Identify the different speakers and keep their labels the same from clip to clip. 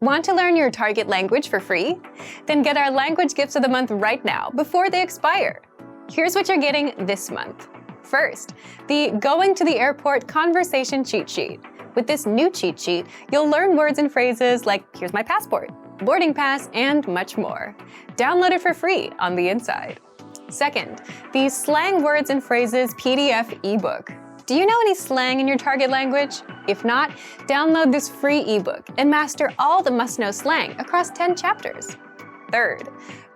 Speaker 1: Want to learn your target language for free? Then get our language gifts of the month right now before they expire. Here's what you're getting this month. First, the Going to the Airport Conversation Cheat Sheet. With this new cheat sheet, you'll learn words and phrases like here's my passport, boarding pass, and much more. Download it for free on the inside. Second, the Slang Words and Phrases PDF ebook. Do you know any slang in your target language? If not, download this free ebook and master all the must-know slang across 10 chapters. Third,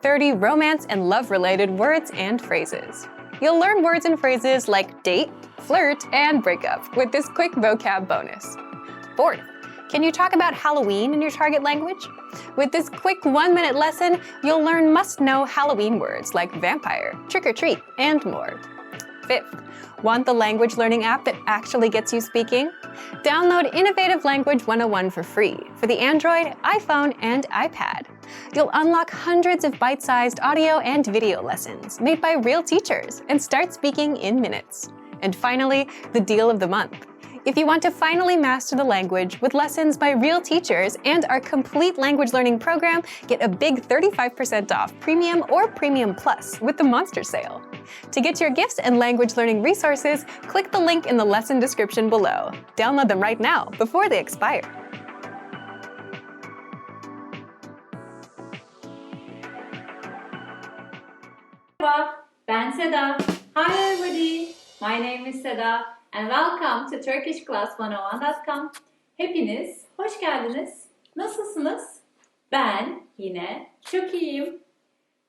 Speaker 1: 30 romance and love-related words and phrases. You'll learn words and phrases like date, flirt, and breakup with this quick vocab bonus. Fourth, can you talk about Halloween in your target language? With this quick 1-minute lesson, you'll learn must-know Halloween words like vampire, trick-or-treat, and more. Fifth, want the language learning app that actually gets you speaking? Download Innovative Language 101 for free for the Android, iPhone, and iPad. You'll unlock hundreds of bite-sized audio and video lessons made by real teachers and start speaking in minutes. And finally, the deal of the month. If you want to finally master the language with lessons by real teachers and our complete language learning program, get a big 35% off Premium or Premium Plus with the Monster Sale. To get your gifts and language learning resources, click the link in the lesson description below. Download them right now before they expire.
Speaker 2: Merhaba, ben Seda. Hi everybody, my name is Seda and welcome to turkishclass101.com. Hepiniz hoş geldiniz. Nasılsınız? Ben yine çok iyiyim.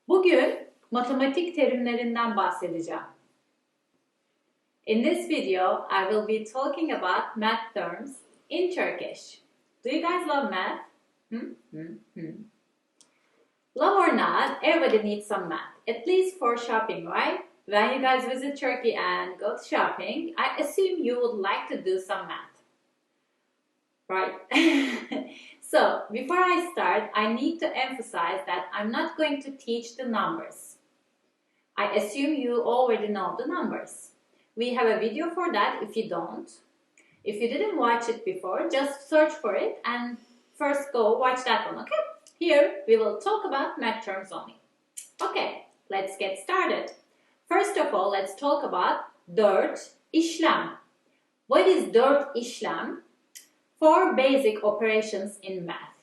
Speaker 2: Bugün matematik terimlerinden bahsedeceğim. In this video, I will be talking about math terms in Turkish. Do you guys love math? Love or not, everybody needs some math, at least for shopping, right? When you guys visit Turkey and go shopping, I assume you would like to do some math, right? So, before I start, I need to emphasize that I'm not going to teach the numbers. I assume you already know the numbers. We have a video for that if you don't. If you didn't watch it before, just search for it and first go watch that one, okay? Here, we will talk about math terms only. Okay, let's get started. First of all, let's talk about dört işlem. What is dört işlem? 4 basic operations in math.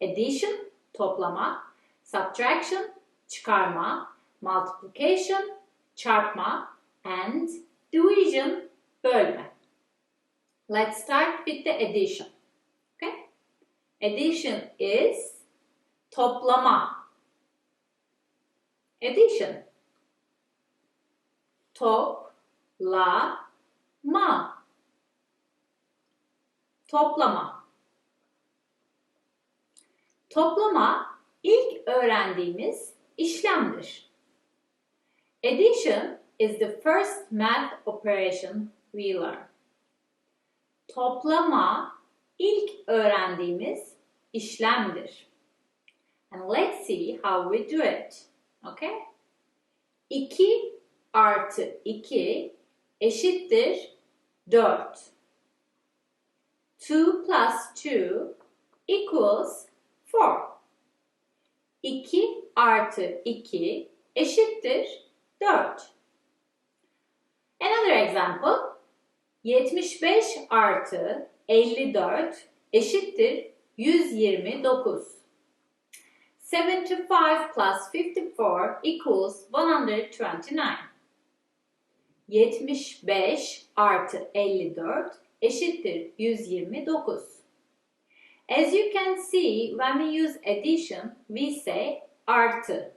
Speaker 2: Addition, toplama, subtraction, çıkarma, multiplication, çarpma, and division, bölme. Let's start with the addition. Okay? Addition is toplama. Addition. Toplama. Toplama. Toplama ilk öğrendiğimiz işlemdir. Addition is the first math operation we learn. Toplama ilk öğrendiğimiz işlemdir. And let's see how we do it. Okay? 2 artı 2 eşittir 4. 2 plus 2 equals 4. 2 artı 2 eşittir 4. Another example. 75 artı 54 eşittir 129. 75 plus 54 equals 129. 75 artı 54 eşittir 129. As you can see, when we use addition, we say artı.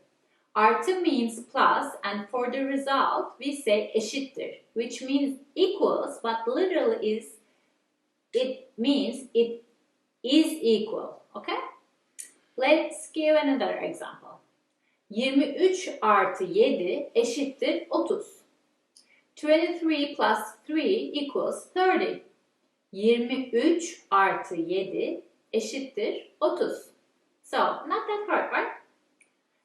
Speaker 2: Artı means plus, and for the result, we say eşittir, which means equals, but literally it means it is equal. Okay? Let's give another example. 23 artı 7 eşittir 30. 23 plus 3 equals 30. 23 artı 7 eşittir 30. So, not that hard, right?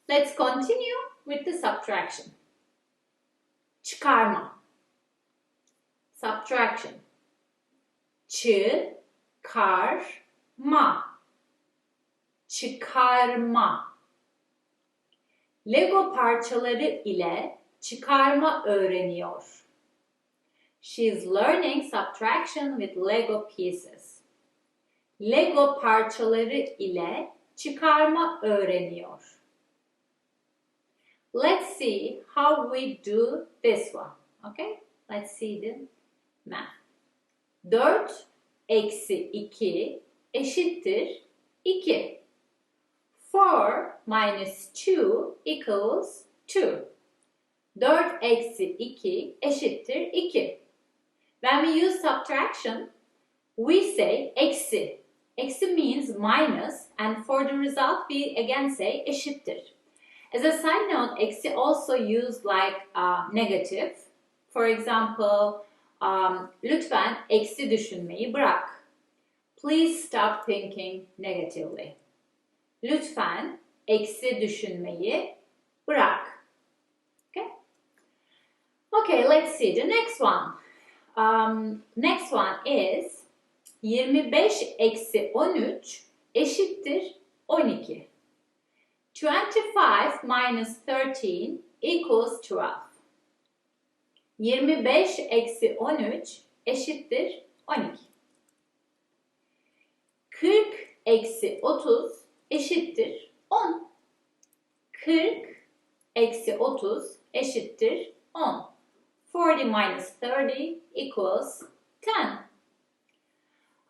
Speaker 2: Let's continue with the subtraction. Çıkarma. Subtraction. Çıkarma. çıkarma. Lego parçaları ile çıkarma öğreniyor. She is learning subtraction with Lego pieces. Lego parçaları ile çıkarma öğreniyor. Let's see how we do this one. Okay? Let's see the math. 4 eksi 2 eşittir 2. 4 minus 2 equals 2. 4 eksi 2 eşittir 2. When we use subtraction, we say eksi. Eksi means minus, and for the result we again say eşittir. As a side note, eksi also used like negative. For example, lütfen eksi düşünmeyi bırak. Please stop thinking negatively. Lütfen eksi düşünmeyi bırak. Okay? Okay, let's see the next one. Next one is 25 eksi 13 eşittir 12. 25 minus 13 equals 12. 25 eksi 13 eşittir 12. 40 eksi 30 eşittir 10. 40 eksi 30 eşittir 10. 40 minus 30 equals 10.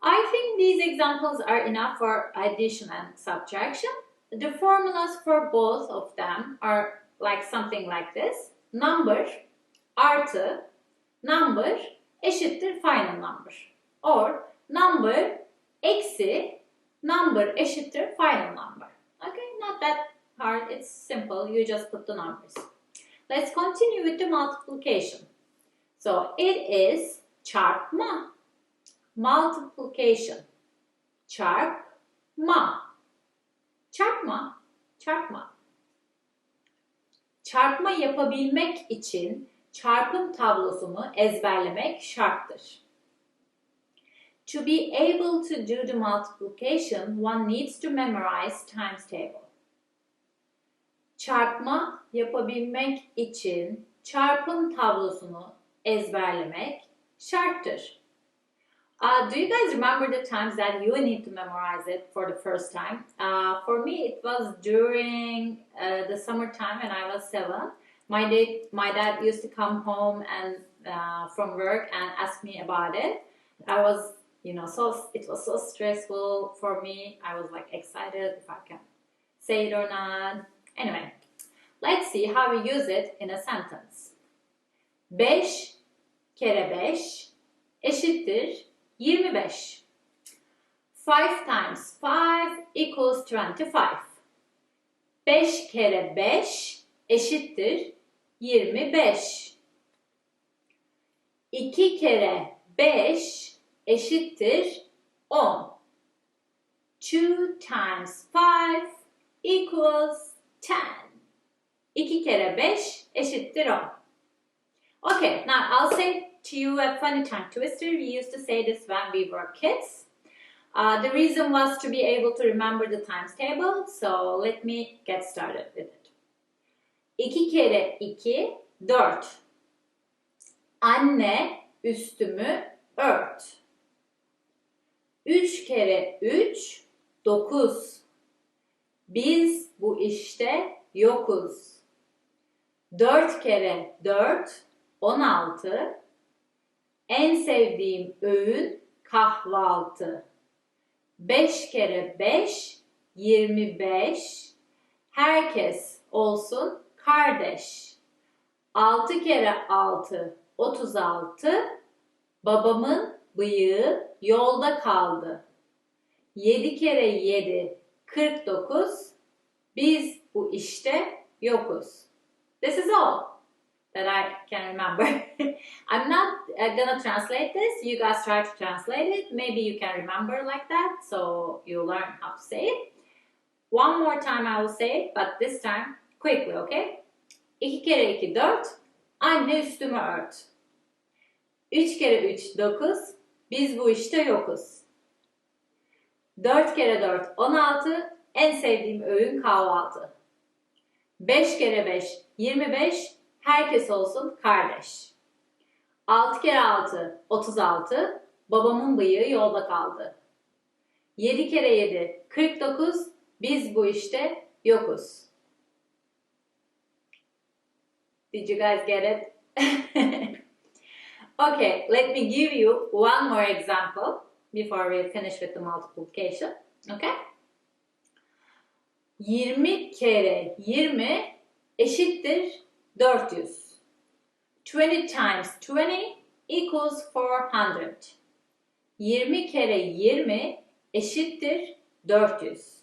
Speaker 2: I think these examples are enough for addition and subtraction. The formulas for both of them are like something like this. Number artı number eşittir final number. Or number eksi number eşittir final number. Okay, not that hard. It's simple. You just put the numbers. Let's continue with the multiplication. So it is çarpma. Multiplication. Çarpma. Çarpma. Çarpma. Çarpma yapabilmek için çarpım tablosunu ezberlemek şarttır. To be able to do the multiplication, one needs to memorize times table. Çarpma yapabilmek için çarpım tablosunu ezberlemek şarttır. Do you guys remember the times that you need to memorize it for the first time? For me, it was during the summertime when I was 7. My dad used to come home and from work and ask me about it. I was, it was so stressful for me. I was like excited if I can say it or not. Anyway, let's see how we use it in a sentence. 5 kere 5 eşittir 25. 5 times 5 equals 25. 5 kere 5 eşittir 25. 2 kere 5 eşittir 10. 2 times 5 equals 10. 2 kere 5 eşittir 10. Okay, now I'll say to you a funny tongue twister. We used to say this when we were kids. The reason was to be able to remember the times table. So let me get started with it. 2 kere 2, 4. Anne üstümü ört. 3 kere 3, 9. Biz bu işte yokuz. 4 kere 4, 16. En sevdiğim öğün kahvaltı. 5 kere 5, 25. Herkes olsun kardeş. 6 kere 6, 36. Babamın bıyığı yolda kaldı. 7 kere 7, 49. Biz bu işte yokuz. This is all that I can remember. I'm not gonna translate this. You guys try to translate it. Maybe you can remember like that, so you learn how to say it. One more time I will say it, but this time quickly, okay? 2 kere 2, 4. Anne üstümü ört. 3 kere 3, 9. Biz bu işte yokuz. 4 kere 4, 16. En sevdiğim öğün kahvaltı. 5 kere 5, 25. Herkes olsun kardeş. 6 kere 6, 36. Babamın bıyığı yolda kaldı. 7 kere 7, 49. Biz bu işte yokuz. Did you guys get it? Okay, let me give you one more example before we finish with the multiplication. Okay? 20 kere 20 eşittir 400. 20 times 20 equals 400. 20 kere 20 eşittir 400.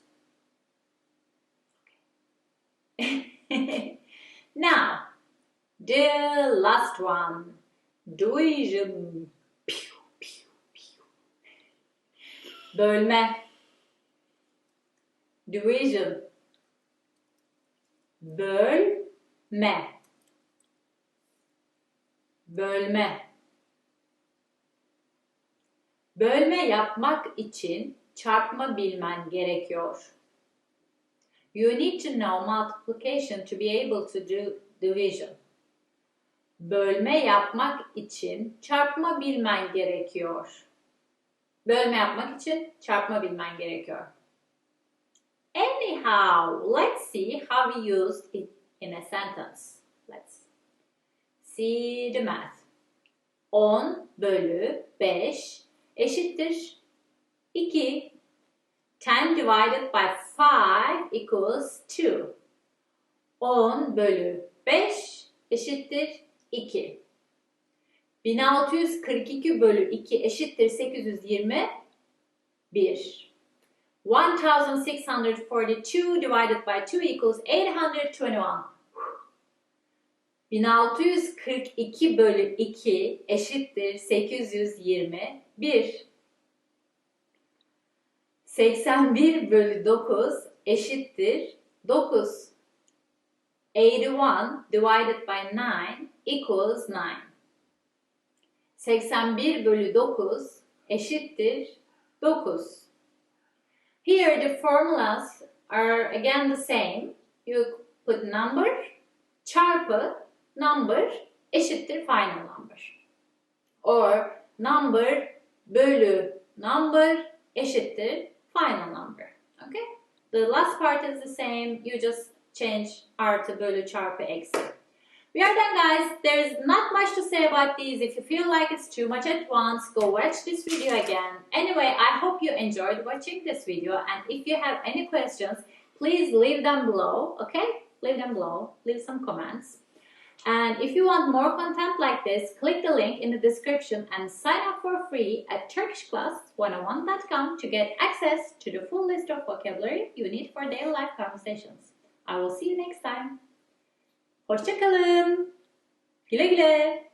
Speaker 2: Now, the last one. Division. Bölme. Division. Bölme. Bölme. Bölme yapmak için çarpma bilmen gerekiyor. You need to know multiplication to be able to do division. Bölme yapmak için çarpma bilmen gerekiyor. Bölme yapmak için çarpma bilmen gerekiyor. Anyhow, let's see how we used it in a sentence. Let's see the math. 10 bölü 5 eşittir 2. 10 divided by 5 equals 2. 10 bölü 5 eşittir 2. 1642 bölü 2 eşittir 821. 1642 divided by 2 equals 821. 1642 bölü 2 eşittir 821. 81 bölü 9 eşittir 9. 81 divided by 9 equals 9. 81 bölü 9 eşittir 9. Here the formulas are again the same. You put number çarpı number eşittir final number. Or number bölü number eşittir final number. Okay? The last part is the same. You just change artı bölü çarpı eksi. We are done, guys. There is not much to say about these. If you feel like it's too much at once, go watch this video again. Anyway, I hope you enjoyed watching this video. And if you have any questions, please leave them below. Okay? Leave them below. Leave some comments. And if you want more content like this, click the link in the description and sign up for free at turkishclass101.com to get access to the full list of vocabulary you need for daily life conversations. I will see you next time. Hoşça kalın. Güle güle.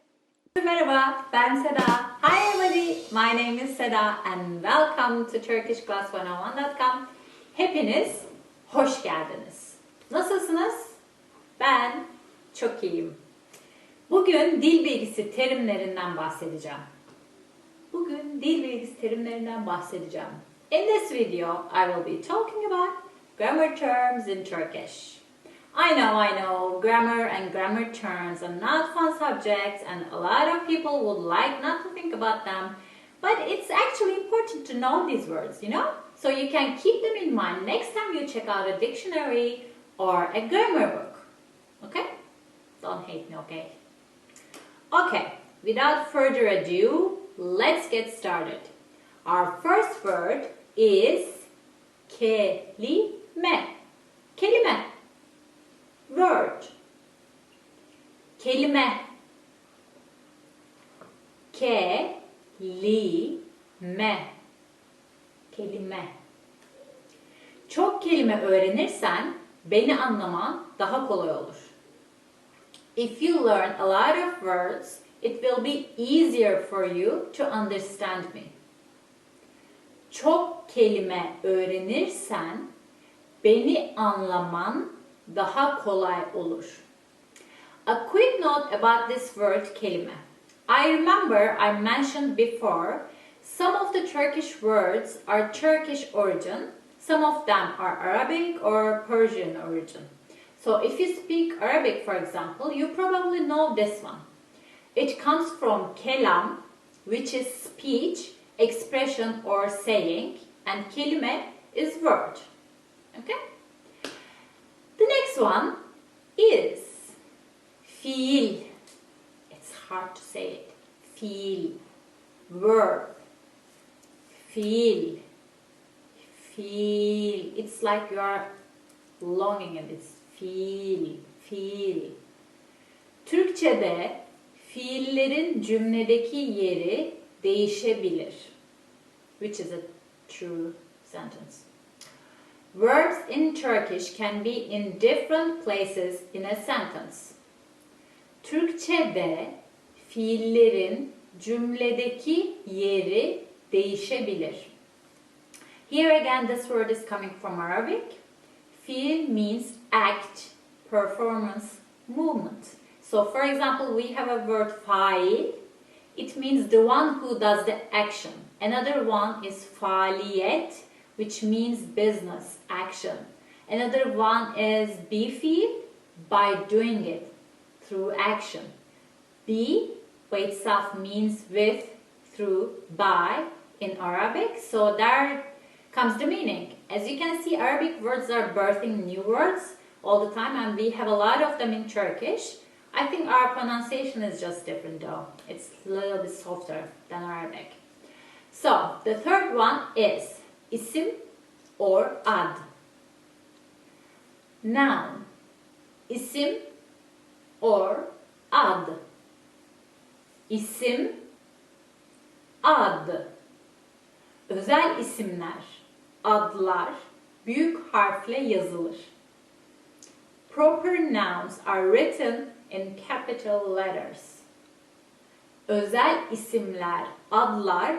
Speaker 2: Merhaba, ben Seda. Hi everybody, my name is Seda and welcome to turkishclass101.com. Hepiniz hoş geldiniz. Nasılsınız? Ben çok iyiyim. Bugün dil bilgisi terimlerinden bahsedeceğim. In this video, I will be talking about grammar terms in Turkish. I know, grammar and grammar terms are not fun subjects and a lot of people would like not to think about them, but it's actually important to know these words, you know? So you can keep them in mind next time you check out a dictionary or a grammar book. Okay? Don't hate me, okay? Okay, without further ado, let's get started. Our first word is kelime. Kelime. Word. Kelime. Kelime. Kelime. Çok kelime öğrenirsen beni anlaman daha kolay olur. If you learn a lot of words, it will be easier for you to understand me. Çok kelime öğrenirsen beni anlaman daha kolay olur. A quick note about this word kelime. I remember I mentioned before some of the Turkish words are Turkish origin, Some of them are Arabic or Persian origin. So if you speak Arabic, for example, you probably know this one. It comes from kelam, which is speech, expression or saying, and kelime is word. Okay? The next one is fiil. It's hard to say it. Fiil. Verb. Fiil. Fiil. It's like you are longing and it's fiil. Fiil. Türkçe'de fiillerin cümledeki yeri değişebilir. Which is a true sentence. Verbs in Turkish can be in different places in a sentence. Türkçe'de fiillerin cümledeki yeri değişebilir. Here again this word is coming from Arabic. Fiil means act, performance, movement. So for example, we have a word fail. It means the one who does the action. Another one is faaliyet, which means business, action. Another one is bifil, by doing it, through action. Bi, by itself means with, through, by in Arabic. So there comes the meaning. As you can see, Arabic words are birthing new words all the time, and we have a lot of them in Turkish. I think our pronunciation is just different though. It's a little bit softer than Arabic. So, the third one is isim or ad. Noun. Isim or ad. İsim, ad. Özel isimler, adlar büyük harfle yazılır. Proper nouns are written in capital letters. Özel isimler, adlar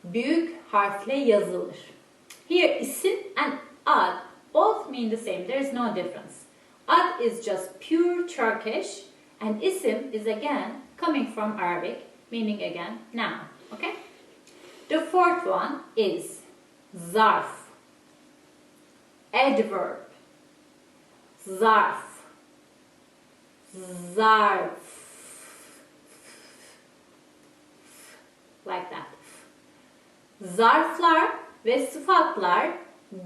Speaker 2: büyük harfle yazılır. Here isim and ad both mean the same. There is no difference. Ad is just pure Turkish and isim is again coming from Arabic, meaning again noun. Okay? The fourth one is zarf. Adverb. Zarf. Zarf. Like that. Zarflar ve sıfatlar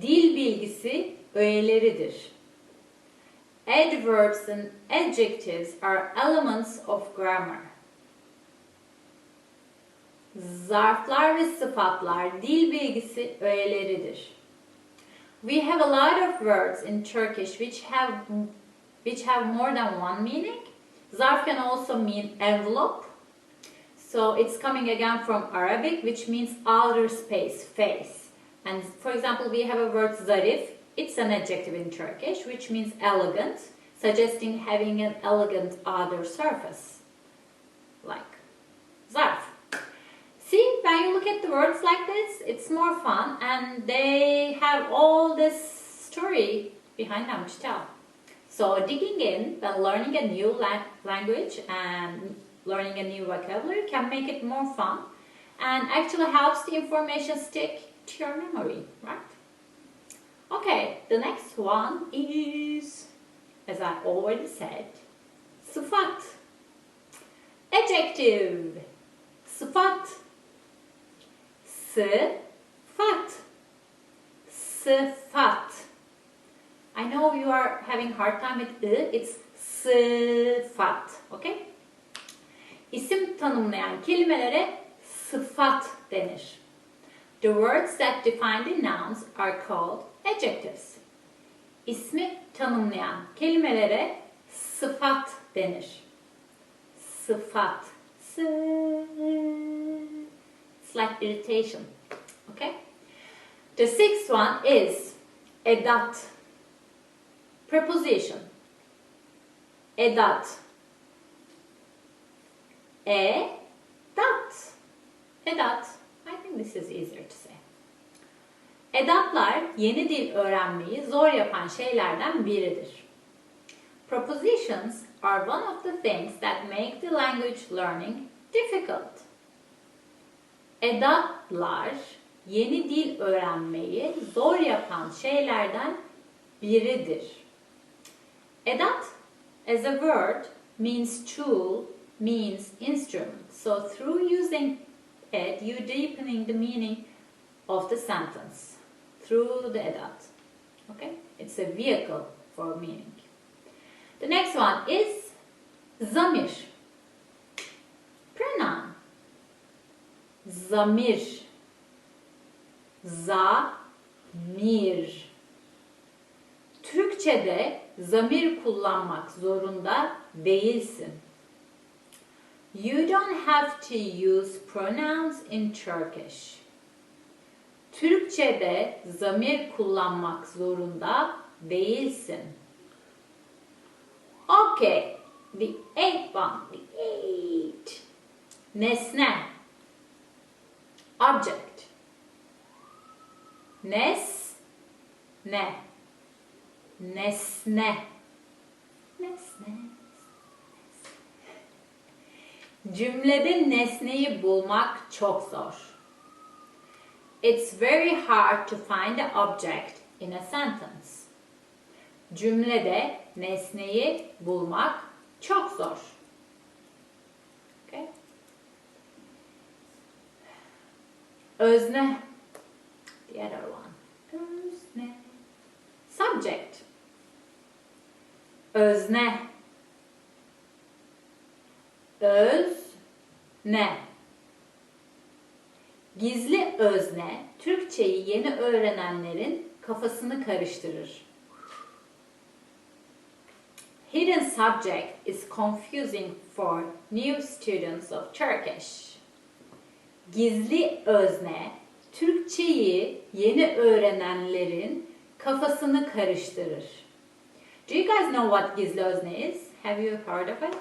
Speaker 2: dil bilgisi öğeleridir. Adverbs and adjectives are elements of grammar. Zarflar ve sıfatlar dil bilgisi öğeleridir. We have a lot of words in Turkish which have more than one meaning. Zarf can also mean envelope. So it's coming again from Arabic, which means outer space, face. And for example, we have a word zarif. It's an adjective in Turkish, which means elegant, suggesting having an elegant outer surface, like zarf. See, when you look at the words like this, it's more fun, and they have all this story behind them to tell. So digging in when learning a new language and learning a new vocabulary can make it more fun and actually helps the information stick to your memory, right? Okay, the next one is, as I already said, sıfat. Adjective. Sıfat. Sıfat. Sıfat. I know you are having hard time with it's sıfat, okay? İsim tanımlayan kelimelere sıfat denir. The words that define the nouns are called adjectives. İsmi tanımlayan kelimelere sıfat denir. Sıfat. It's like irritation. Okay? The sixth one is edat. Preposition. Edat. Edat. Edat. I think this is easier to say. Edatlar yeni dil öğrenmeyi zor yapan şeylerden biridir. Prepositions are one of the things that make the language learning difficult. Edatlar yeni dil öğrenmeyi zor yapan şeylerden biridir. Edat as a word means tool, means instrument. So through using it, you're deepening the meaning of the sentence through the edat. Okay? It's a vehicle for meaning. The next one is zamir. Pronoun. Zamir. Zamir. Türkçe'de zamir kullanmak zorunda değilsin. You don't have to use pronouns in Turkish. Türkçe'de zamir kullanmak zorunda değilsin. Okay, the eighth one, the eight. Nesne. Object. Nesne. Nesne. Nesne. Cümlede nesneyi bulmak çok zor. It's very hard to find the object in a sentence. Cümlede nesneyi bulmak çok zor. Okay? Özne. The other one. Özne. Subject. Özne. Özne. Gizli özne, Türkçeyi yeni öğrenenlerin kafasını karıştırır. Hidden subject is confusing for new students of Turkish. Gizli özne, Türkçeyi yeni öğrenenlerin kafasını karıştırır. Do you guys know what gizli özne is? Have you heard of it?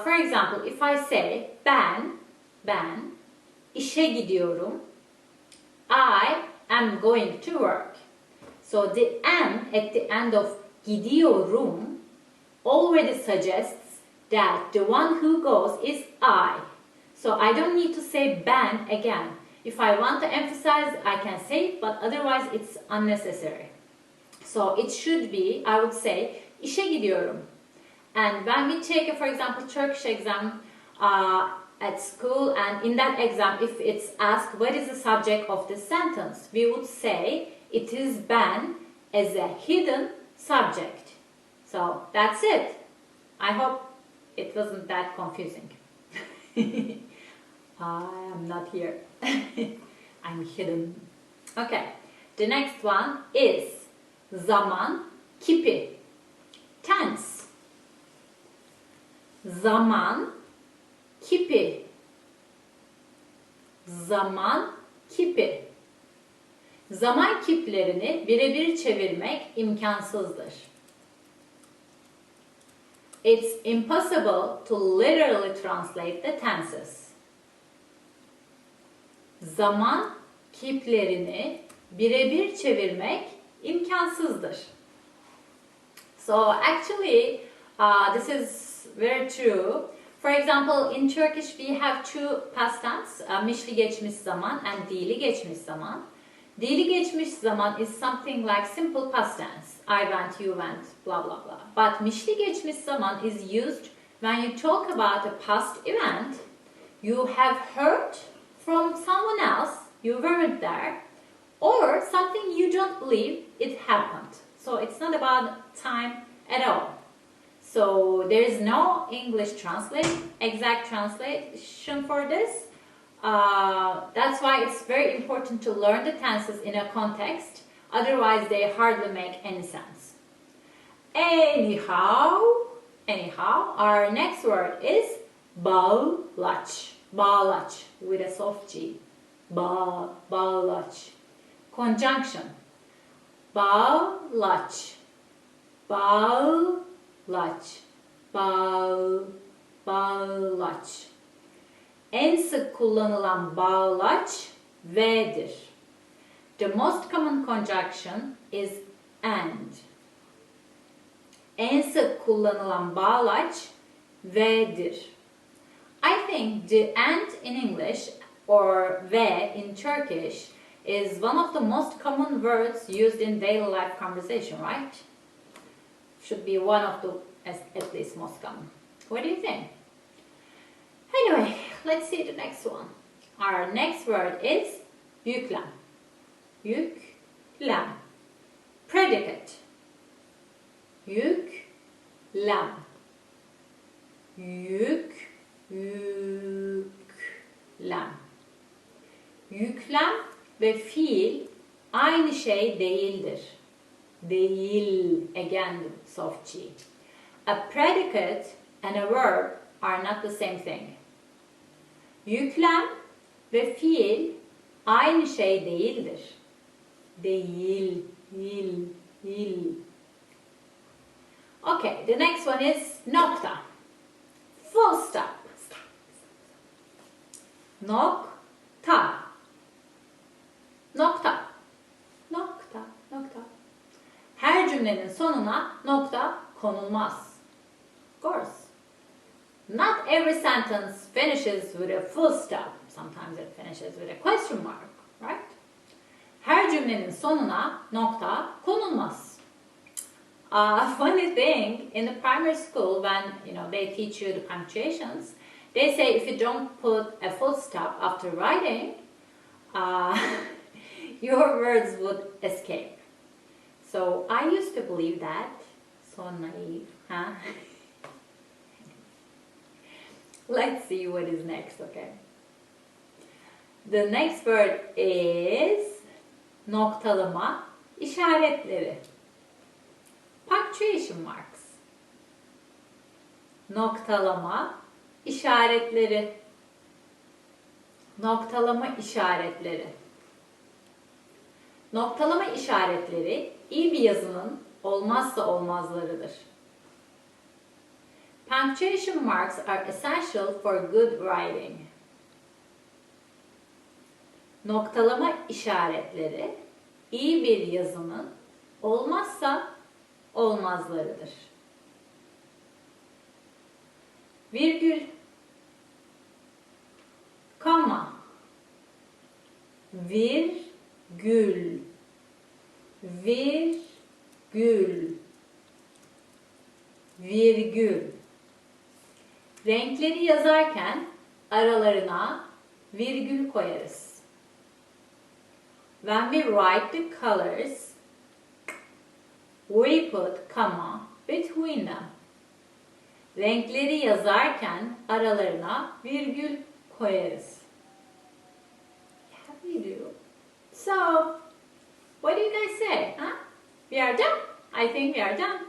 Speaker 2: For example, if I say ben işe gidiyorum. I am going to work. So the am at the end of gidiyorum already suggests that the one who goes is I. So I don't need to say ben again. If I want to emphasize, I can say it, but otherwise it's unnecessary. So it should be, I would say, işe gidiyorum. And when we take, for example, Turkish exam at school, and in that exam, if it's asked what is the subject of the sentence, we would say it is ben as a hidden subject. So that's it. I hope it wasn't that confusing. I am not here. I'm hidden. Okay, the next one is zaman kipi. Tense. Zaman kipi. Zaman kipi. Zaman kiplerini birebir çevirmek imkansızdır. It's impossible to literally translate the tenses. Zaman kiplerini birebir çevirmek imkansızdır. So actually, this is very true. For example, in Turkish we have two past tense, mişli geçmiş zaman and dili geçmiş zaman. Dili geçmiş zaman is something like simple past tense. I went, you went, blah blah blah. But mişli geçmiş zaman is used when you talk about a past event you have heard from someone else, you weren't there, or something you don't believe it happened. So it's not about time at all. So there is no English exact translation for this. That's why it's very important to learn the tenses in a context. Otherwise, they hardly make any sense. Anyhow, our next word is bağlaç. Bağlaç with a soft G. Bağlaç. Conjunction. Bağlaç. Bağlaç. Bağlaç. En sık kullanılan bağlaç ve'dir. The most common conjunction is and. En sık kullanılan bağlaç ve'dir. I think the and in English or ve in Turkish is one of the most common words used in daily life conversation, right? Should be one of the at least most common. What do you think? Anyway, let's see the next one. Our next word is yüklem. Yüklem. Predicate. Yüklem. Yüklem. Yüklem ve fiil aynı şey değildir. Değil, again the soft G. A predicate and a verb are not the same thing. Yüklem ve fiil aynı şey değildir. Değil. Okay, the next one is nokta. Full stop. Nokta. Nokta. Nokta. Nokta. Her cümlenin sonuna nokta konulmaz. Of course. Not every sentence finishes with a full stop. Sometimes it finishes with a question mark, right? Her cümlenin sonuna nokta konulmaz. Funny thing, in the primary school, when they teach you the punctuations, they say if you don't put a full stop after writing, your words would escape. So I used to believe that. So naive, huh? Let's see what is next, okay? The next word is noktalama işaretleri. Punctuation marks. Noktalama işaretleri. Noktalama işaretleri. Noktalama işaretleri iyi bir yazının olmazsa olmazlarıdır. Punctuation marks are essential for good writing. Noktalama işaretleri iyi bir yazının olmazsa olmazlarıdır. Virgül, koma, virgül, virgül, virgül. Renkleri yazarken aralarına virgül koyarız. When we write the colors, we put comma between them. Renkleri yazarken aralarına virgül koyarız. Yeah, we do. So, what do you guys say? Huh? We are done? I think we are done.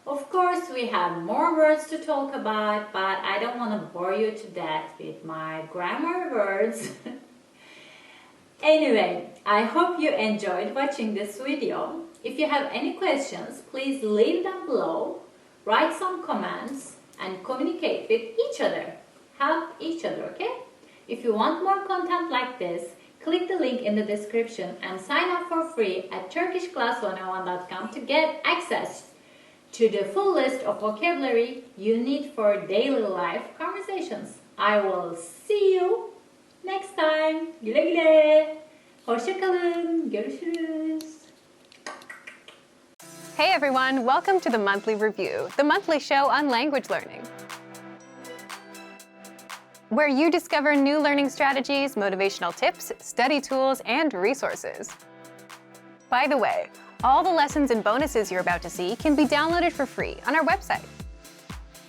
Speaker 2: Of course, we have more words to talk about, but I don't want to bore you to death with my grammar words. Anyway, I hope you enjoyed watching this video. If you have any questions, please leave them below, write some comments, and communicate with each other. Help each other, okay? If you want more content like this, click the link in the description and sign up for free at turkishclass101.com to get access to the full list of vocabulary you need for daily life conversations. I will see you next time. Güle güle. Hoşça kalın. Görüşürüz.
Speaker 1: Hey everyone, welcome to the Monthly Review, the monthly show on language learning, where you discover new learning strategies, motivational tips, study tools, and resources. By the way, all the lessons and bonuses you're about to see can be downloaded for free on our website.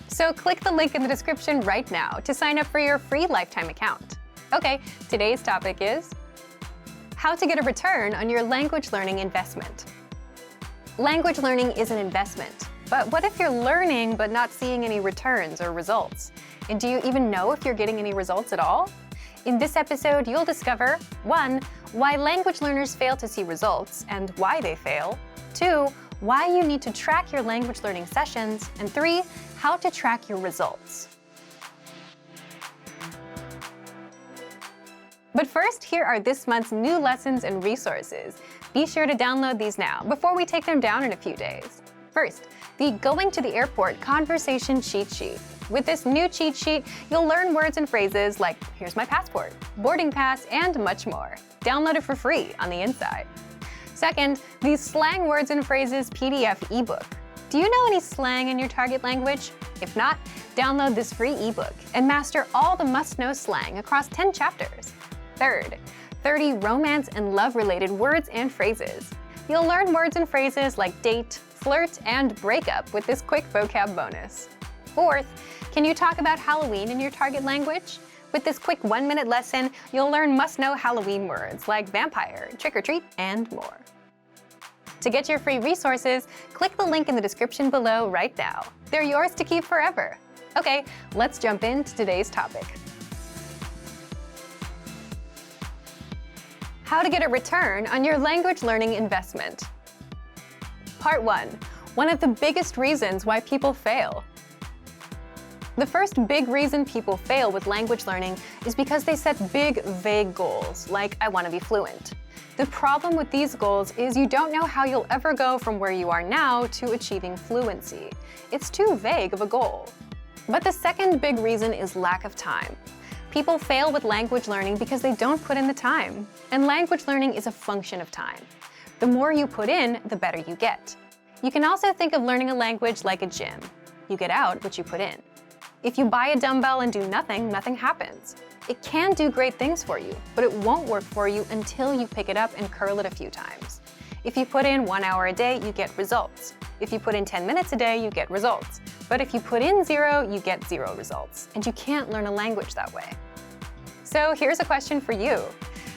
Speaker 1: So click the link in the description right now to sign up for your free lifetime account. Okay, today's topic is how to get a return on your language learning investment. Language learning is an investment, but what if you're learning but not seeing any returns or results? And do you even know if you're getting any results at all? In this episode, you'll discover 1. Why language learners fail to see results and why they fail. 2. Why you need to track your language learning sessions. And 3. How to track your results. But first, here are this month's new lessons and resources. Be sure to download these now before we take them down in a few days. First, the Going to the Airport Conversation Cheat Sheet. With this new cheat sheet, you'll learn words and phrases like "here's my passport," "boarding pass," and much more. Download it for free on the inside. Second, the Slang Words and Phrases PDF ebook. Do you know any slang in your target language? If not, download this free ebook and master all the must-know slang across 10 chapters. Third, 30 romance and love-related words and phrases. You'll learn words and phrases like date, flirt, and breakup with this quick vocab bonus. Fourth, can you talk about Halloween in your target language? With this quick 1-minute lesson, you'll learn must-know Halloween words like vampire, trick-or-treat, and more. To get your free resources, click the link in the description below right now. They're yours to keep forever. Okay, let's jump into today's topic. How to get a return on your language learning investment. Part 1. One of the biggest reasons why people fail. The first big reason people fail with language learning is because they set big, vague goals, like "I want to be fluent." The problem with these goals is you don't know how you'll ever go from where you are now to achieving fluency. It's too vague of a goal. But the second big reason is lack of time. People fail with language learning because they don't put in the time. And language learning is a function of time. The more you put in, the better you get. You can also think of learning a language like a gym. You get out what you put in. If you buy a dumbbell and do nothing, nothing happens. It can do great things for you, but it won't work for you until you pick it up and curl it a few times. If you put in 1 hour a day, you get results. If you put in 10 minutes a day, you get results. But if you put in 0, you get 0 results. And you can't learn a language that way. So here's a question for you.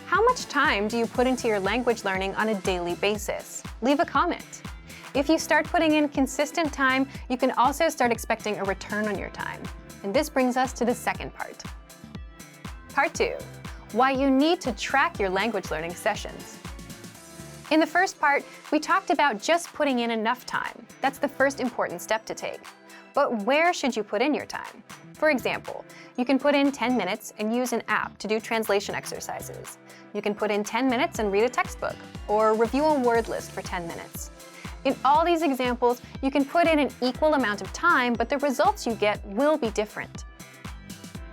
Speaker 1: How much time do you put into your language learning on a daily basis? Leave a comment. If you start putting in consistent time, you can also start expecting a return on your time. And this brings us to the second part. Part 2. Why you need to track your language learning sessions. In the first part, we talked about just putting in enough time. That's the first important step to take. But where should you put in your time? For example, you can put in 10 minutes and use an app to do translation exercises. You can put in 10 minutes and read a textbook, or review a word list for 10 minutes. In all these examples, you can put in an equal amount of time, but the results you get will be different.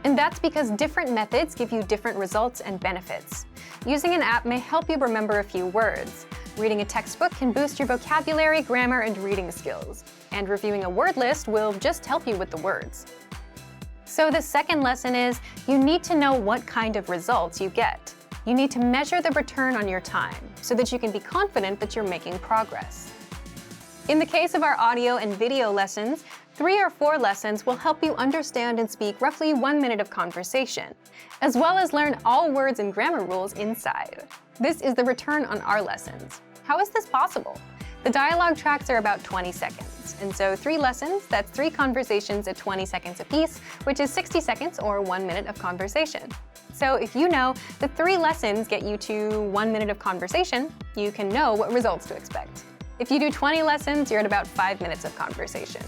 Speaker 1: And that's because different methods give you different results and benefits. Using an app may help you remember a few words. Reading a textbook can boost your vocabulary, grammar, and reading skills. And reviewing a word list will just help you with the words. So the second lesson is you need to know what kind of results you get. You need to measure the return on your time so that you can be confident that you're making progress. In the case of our audio and video lessons, 3 or 4 lessons will help you understand and speak roughly 1 minute of conversation, as well as learn all words and grammar rules inside. This is the return on our lessons. How is this possible? The dialogue tracks are about 20 seconds, and so 3 lessons, that's 3 conversations at 20 seconds apiece, which is 60 seconds or 1 minute of conversation. So if you know the 3 lessons get you to 1 minute of conversation, you can know what results to expect. If you do 20 lessons, you're at about 5 minutes of conversation.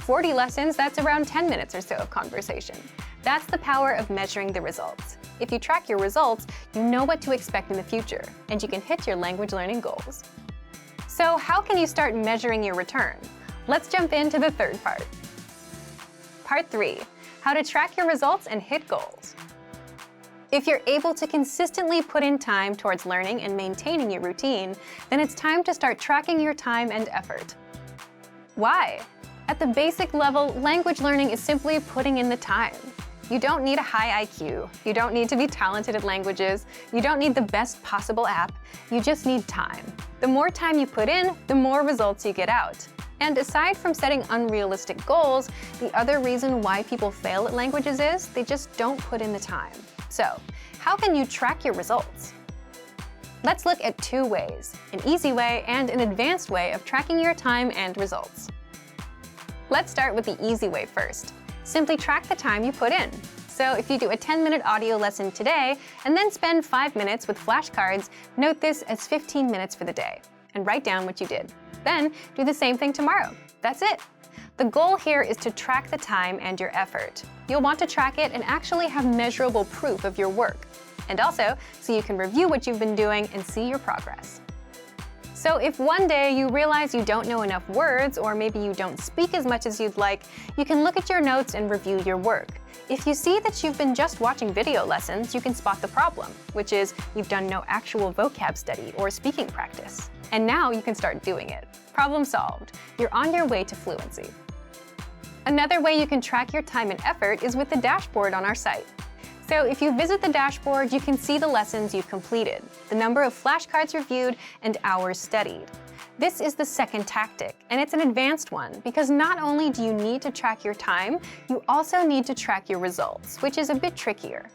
Speaker 1: 40 lessons, that's around 10 minutes or so of conversation. That's the power of measuring the results. If you track your results, you know what to expect in the future, and you can hit your language learning goals. So how can you start measuring your return? Let's jump into the third part. Part 3. How to track your results and hit goals. If you're able to consistently put in time towards learning and maintaining your routine, then it's time to start tracking your time and effort. Why? At the basic level, language learning is simply putting in the time. You don't need a high IQ. You don't need to be talented at languages. You don't need the best possible app. You just need time. The more time you put in, the more results you get out. And aside from setting unrealistic goals, the other reason why people fail at languages is they just don't put in the time. So, how can you track your results? Let's look at 2 ways, an easy way and an advanced way of tracking your time and results. Let's start with the easy way first. Simply track the time you put in. So if you do a 10-minute audio lesson today and then spend 5 minutes with flashcards, note this as 15 minutes for the day and write down what you did. Then do the same thing tomorrow. That's it. The goal here is to track the time and your effort. You'll want to track it and actually have measurable proof of your work. And also, so you can review what you've been doing and see your progress. So if one day you realize you don't know enough words, or maybe you don't speak as much as you'd like, you can look at your notes and review your work. If you see that you've been just watching video lessons, you can spot the problem, which is you've done no actual vocab study or speaking practice. And now you can start doing it. Problem solved. You're on your way to fluency. Another way you can track your time and effort is with the dashboard on our site. So if you visit the dashboard, you can see the lessons you've completed, the number of flashcards reviewed, and hours studied. This is the second tactic, and it's an advanced one because not only do you need to track your time, you also need to track your results, which is a bit trickier.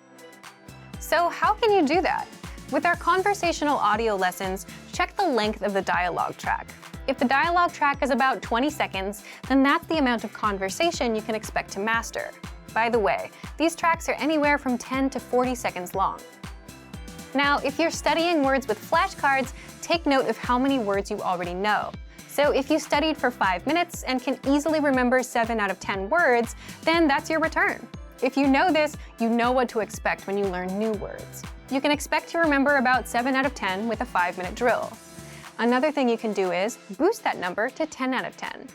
Speaker 1: So how can you do that? With our conversational audio lessons, check the length of the dialogue track. If the dialogue track is about 20 seconds, then that's the amount of conversation you can expect to master. By the way, these tracks are anywhere from 10 to 40 seconds long. Now, if you're studying words with flashcards, take note of how many words you already know. So if you studied for 5 minutes and can easily remember 7 out of 10 words, then that's your return. If you know this, you know what to expect when you learn new words. You can expect to remember about 7 out of 10 with a 5-minute drill. Another thing you can do is boost that number to 10 out of 10.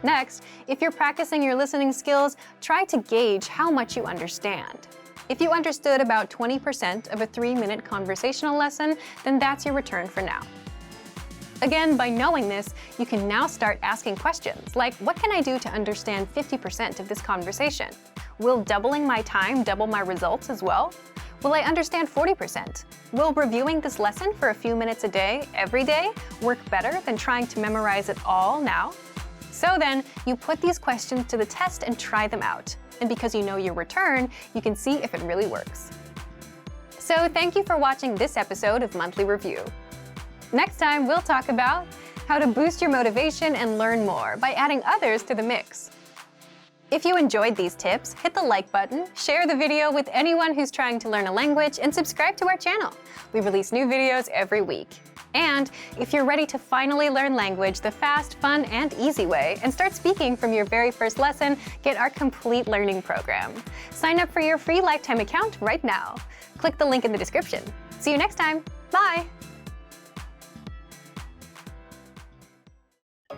Speaker 1: Next, if you're practicing your listening skills, try to gauge how much you understand. If you understood about 20% of a 3-minute conversational lesson, then that's your return for now. Again, by knowing this, you can now start asking questions like, what can I do to understand 50% of this conversation? Will doubling my time double my results as well? Will I understand 40%? Will reviewing this lesson for a few minutes a day, every day, work better than trying to memorize it all now? So then, you put these questions to the test and try them out. And because you know your return, you can see if it really works. So thank you for watching this episode of Monthly Review. Next time, we'll talk about how to boost your motivation and learn more by adding others to the mix. If you enjoyed these tips, hit the like button, share the video with anyone who's trying to learn a language, and subscribe to our channel. We release new videos every week. And if you're ready to finally learn language the fast, fun, and easy way and start speaking from your very first lesson, get our complete learning program. Sign up for your free lifetime account right now. Click the link in the description. See you next time. Bye!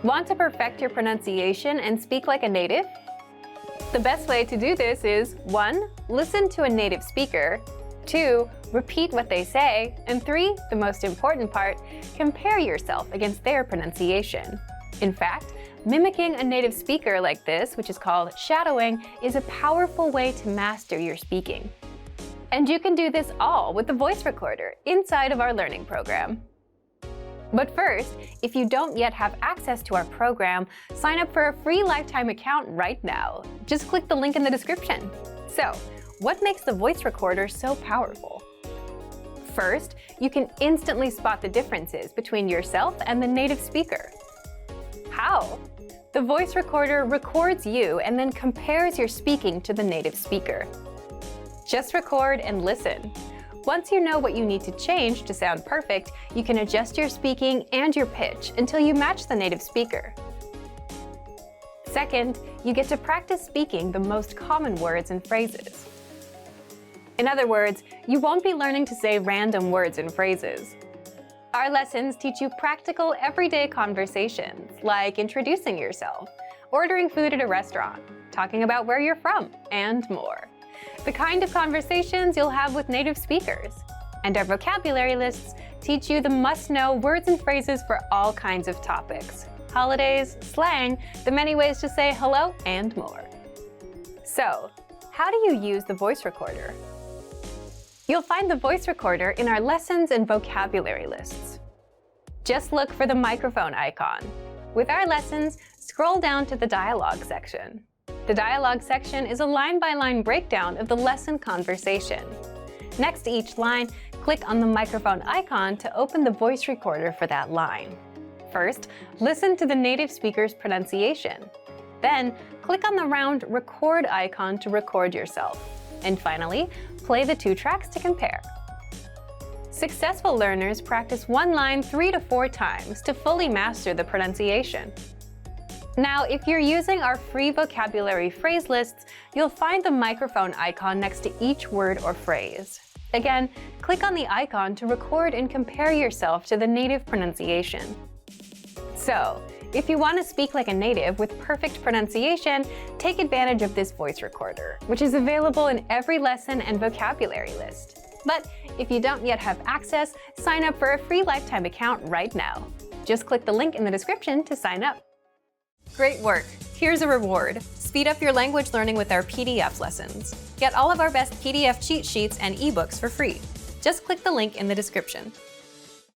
Speaker 1: Want to perfect your pronunciation and speak like a native? The best way to do this is 1. Listen to a native speaker. 2. Repeat what they say. And 3. The most important part, compare yourself against their pronunciation. In fact, mimicking a native speaker like this, which is called shadowing, is a powerful way to master your speaking. And you can do this all with the voice recorder inside of our learning program. But first, if you don't yet have access to our program, sign up for a free lifetime account right now. Just click the link in the description. So, what makes the voice recorder so powerful? First, you can instantly spot the differences between yourself and the native speaker. How? The voice recorder records you and then compares your speaking to the native speaker. Just record and listen. Once you know what you need to change to sound perfect, you can adjust your speaking and your pitch until you match the native speaker. Second, you get to practice speaking the most common words and phrases. In other words, you won't be learning to say random words and phrases. Our lessons teach you practical, everyday conversations, like introducing yourself, ordering food at a restaurant, talking about where you're from, and more. The kind of conversations you'll have with native speakers. And our vocabulary lists teach you the must-know words and phrases for all kinds of topics. Holidays, slang, the many ways to say hello, and more. So, how do you use the voice recorder? You'll find the voice recorder in our lessons and vocabulary lists. Just look for the microphone icon. With our lessons, scroll down to the dialogue section. The dialogue section is a line-by-line breakdown of the lesson conversation. Next to each line, click on the microphone icon to open the voice recorder for that line. First, listen to the native speaker's pronunciation. Then, click on the round record icon to record yourself. And finally, play the 2 tracks to compare. Successful learners practice one line 3 to 4 times to fully master the pronunciation. Now, if you're using our free vocabulary phrase lists, you'll find the microphone icon next to each word or phrase. Again, click on the icon to record and compare yourself to the native pronunciation. So, if you want to speak like a native with perfect pronunciation, take advantage of this voice recorder, which is available in every lesson and vocabulary list. But if you don't yet have access, sign up for a free lifetime account right now. Just click the link in the description to sign up. Great work! Here's a reward. Speed up your language learning with our PDF lessons. Get all of our best PDF cheat sheets and ebooks for free. Just click the link in the description.